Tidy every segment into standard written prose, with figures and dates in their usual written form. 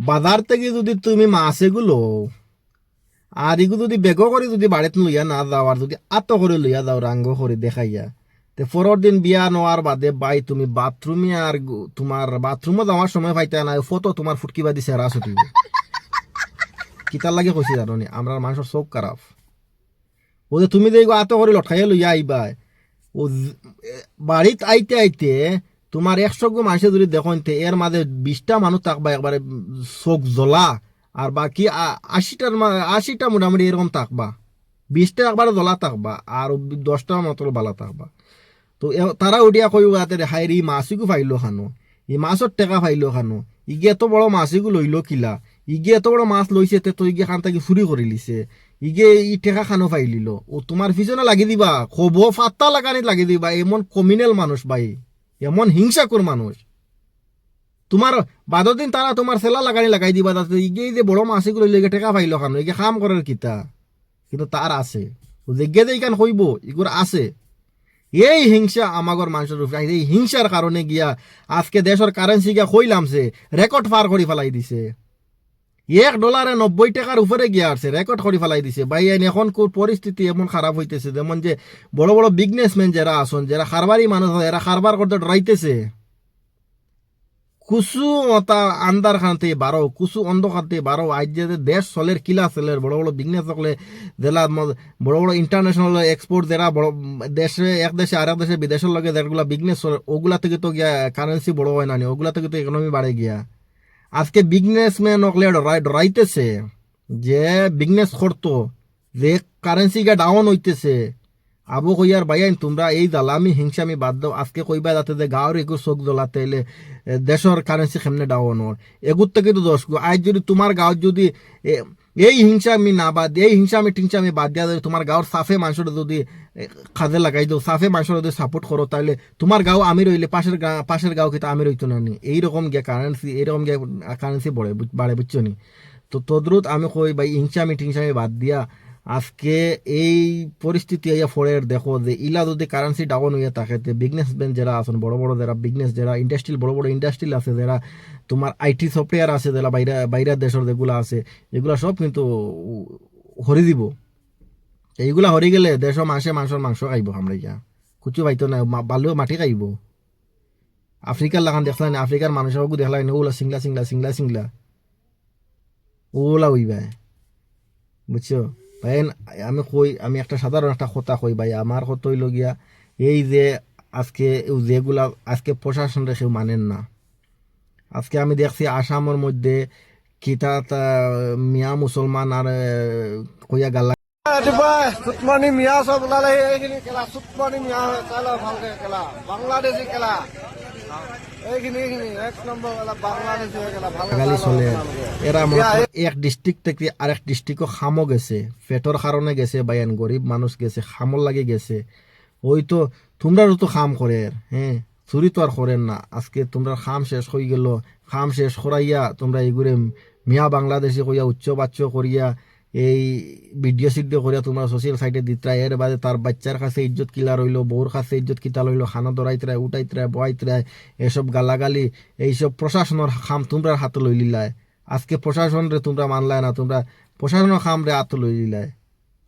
বাজার থেকে যদি তুমি মাছ এগুলো আর এগুলো যদি বেগ করে যদি বাড়িতে লইয়া না যাও আর যদি আত করে লইয়া যাও রাঙ্গ করে দেখাইয়া তে পরের দিন বিয়া নেওয়ার বাদে বাই তুমি বাথরুমে আর তোমার বাথরুমে যাওয়ার সময় পাইতে না ফটো তোমার ফুটকিবা দিছে রাস উঠিব কিতার লাগে কইছি জানো নি আমরা মানুষের চোখ খারাপ ও যে তুমি যে আত করে লটকাইয়া লইয়া আইবা ও বাড়িত আইতে আইতে তোমার 100 গো মানুষে যদি দেখুন এর মাঝে 20টা মানুষ থাকবা একবারে চোখ জ্বলা আর বাকি 80টা মোটামুটি এরকম থাকবা 20টা একবারে জ্বলা থাকবা আর 10টা মতো বালা থাকবা তো তারা উঠিয়া কই হাই রে মাছিগু ফাইলো খানো এই মাছর টেকা ফাইলো খানো ইগে এত বড় মাছিগু লইলো কিলা ইগে এত বড় মাছ লইছে তো ইগে খান তাকে চুরি করে লিছে ইগে ই টেকা খানো ফাইলিল ও তোমার পিছনে লাগি দিবা খব ফাত্তা লাগানি লাগি দিবা এমন কমিনাল মানুষ ভাই এমন হিংসাকুর মানুষ তোমার বাদর দিন তারা তোমার সেলা লাগানি লাগাই দিবা তাতে ইগে যে বড় মাছিগুলো লইগে টেকা ফাইলো খানো ইগে খাম করার কিতা কিন্তু তার আছে জিজ্ঞে যে ইকান কইব ইগুর আছে এই হিংসা আমাগর মানুষের উপরে এই হিংসার কারণে গিয়া আজকে দেশের কারেন্সি গিয়া কইলামছে রেকর্ড পার করে ফেলাই দিছে $1 90 উপরে গিয়া আসছে রেকর্ড করে ফেলাই দিছে ভাই এখন পরিস্থিতি এমন খারাপ হইতেছে যেমন যে বড় বড় বিজনেসম্যান যারা আসন যারা খারবারি মানুষ এরা খারবার করতে ডরাইতেছে কুসু ওটা আন্দার খানতে বারো কুসু অন্ধ খানতে বারো আজ যে দেশ চলের কিলা চলের বড় বড় বিজনেস সকলে জেলা বড় বড় ইন্টারন্যাশনাল এক্সপোর্ট যারা বড় দেশে এক দেশে আরেক দেশে বিদেশের লগে যেগুলা বিজনেস চলে ওগুলা থেকে তো গিয়া কারেন্সি বড় হয় না ওগুলা থেকে তো ইকোনমি বাড়ে গিয়া আজকে বিজনেসম্যান ওগুলো ডরাইতেছে যে বিজনেস করতো যে কারেন্সি গিয়া ডাউন হইতেছে আবু কইয়ার ভাইয়ান তোমরা এই দালামি হিংসামি বাদ দাও আজকে কইবা যাতে যে গাঁর এগুলো চোখ জ্বলাতে এলে দেশের কারেন্সি কেমনে ডাউন হর এগুর থেকে তো দোষ আজ যদি তোমার গাঁত যদি এই হিংসামি না বাদ এই হিংসামি টিংসামি বাদ দিয়া যদি তোমার গাঁর সাফে মানুষের যদি কাজে লাগাই দাও সাফে মানুষের যদি সাপোর্ট করো তাহলে তোমার গাঁও আমি রইলে পাশের গাঁও কিন্তু আমি রইতো না নি এইরকম গিয়া কারেন্সি এইরকম গিয়া কারেন্সি বাড়ে বুঝছো নি তো তদ্রুত আমি কই ভাই হিংসামি টিংসামি বাদ দিয়া আজকে এই পরিস্থিতি আইয়া ফোরে দেখো যে ইলা যদি কারেন্সি ডাউন হইয়া থাকে বিজনেসম্যান যারা আছেন বড় বড় যারা বিজনেস যারা ইন্ডাস্ট্রিল বড় বড় ইন্ডাস্ট্রিল আছে যারা তোমার আইটি সফটওয়্যার আছে যারা বাইরের দেশের যেগুলো আছে এগুলা সব কিন্তু হরি দিব এইগুলা হরি গেলে দেশের মানুষের মাংস খাইব আমরা ইয়া কুচু পাইতো না বালুও মাটি খাইব আফ্রিকার লাগান দেখলা না আফ্রিকার মানুষের দেখলা না ওগুলা সিংলা সিংলা সিংলা সিংলা ওগুলা হইবা বুঝছো ভাই আমি একটা সাধারণ একটা কথা কই ভাই আমার কথা হইল গিয়া এই যে আজকে যেগুলা আজকে প্রশাসন রেখে মানেন না আজকে আমি দেখছি আসামের মধ্যে কিতা মিয়া মুসলমান আর কইয়া গালা সুতমানি মিয়া সব ওলালে এইখিনি খেলা সুতমানি মিয়া খেলা ভালকে খেলা বাংলাদেশি খেলা গালি চলে এরা এক ডিস্ট্রিক্ট থেকে আরেক ডিস্ট্রিক্টও খামো গেছে পেটর কারণে গেছে বাইন গরিব মানুষ গেছে খামর লাগে গেছে ওই তো তোমরাও তো খাম করে হ্যাঁ চুরি তো আর করেন না আজকে তোমরা খাম শেষ হয়ে গেল খাম শেষ করাইয়া তোমরা এইগুলো মিয়া বাংলাদেশে কইয়া উচ্চ বাচ্চ করিয়া এই ভিডিও সিডিও করিয়া তোমরা সোশ্যাল সাইটে দিতরা এর বাদে তার বাচ্চার কাছে ইজ্জত কিলা রইল বউর কাছে ইজ্জত কিতা রইল খানা দরাইতরায় উঠাইতরায় বয়াইতরায় এসব গালাগালি এইসব প্রশাসনের খাম তোমরা হাতে লই লিলায় আজকে প্রশাসন রে তোমরা মানলায় না তোমরা প্রশাসনের খাম রে হাতে লই লিলায়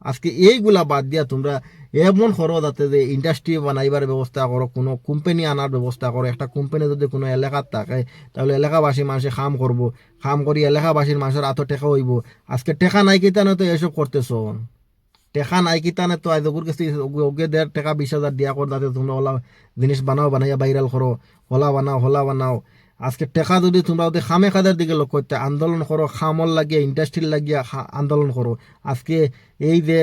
আজকে এইগুলা বাদ দিয়া তোমরা এমন করো যাতে যে ইন্ডাস্ট্রি বানাইবার ব্যবস্থা করো কোনো কোম্পানি আনার ব্যবস্থা করো একটা কোম্পানি যদি কোনো এলাকার থাকে তাহলে এলাকাবাসী মানুষে খাম করব খাম করি এলাকাবাসীর মানুষের আতো টেকা হইব আজকে টেকা নাই কিতানে তো এসব করতেছ টেকা নাই কিতানে তো আজ ওগুর কাছে ওকে 10,000-20,000 দিয়া কর যাতে তোমরা ওলা জিনিস বানাইয়া ভাইরাল করো হলা বানাও আজকে টেকা যদি তোমরা ওদের খামে খাদের দিকে লক্ষ্য করতে আন্দোলন করো খামল লাগিয়া ইন্ডাস্ট্রির লাগিয়া আন্দোলন করো আজকে এই যে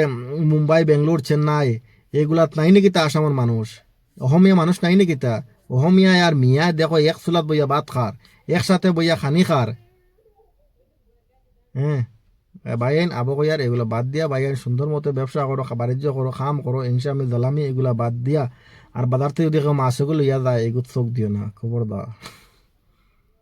মুম্বাই বেঙ্গলোর চেন্নাই এগুলাত নাই নাকি তা আসামের মানুষ অসমীয়া মানুষ নাই নাকি তা অসমীয়া আর মিয়া দেখো এক চুলাত বইয়া ভাত খার একসাথে বইয়া খানি খার হ্যাঁ বাইন আবকয়ার এগুলো বাদ দিয়া বাইন সুন্দর মতো ব্যবসা করো বাণিজ্য করো খাম করো ইনশামি দালামি এগুলা বাদ দিয়া আর বাজার থেকে যদি কেউ মাছগুলো ইয়া যায় এগুলো চোখ দিও না খবর দা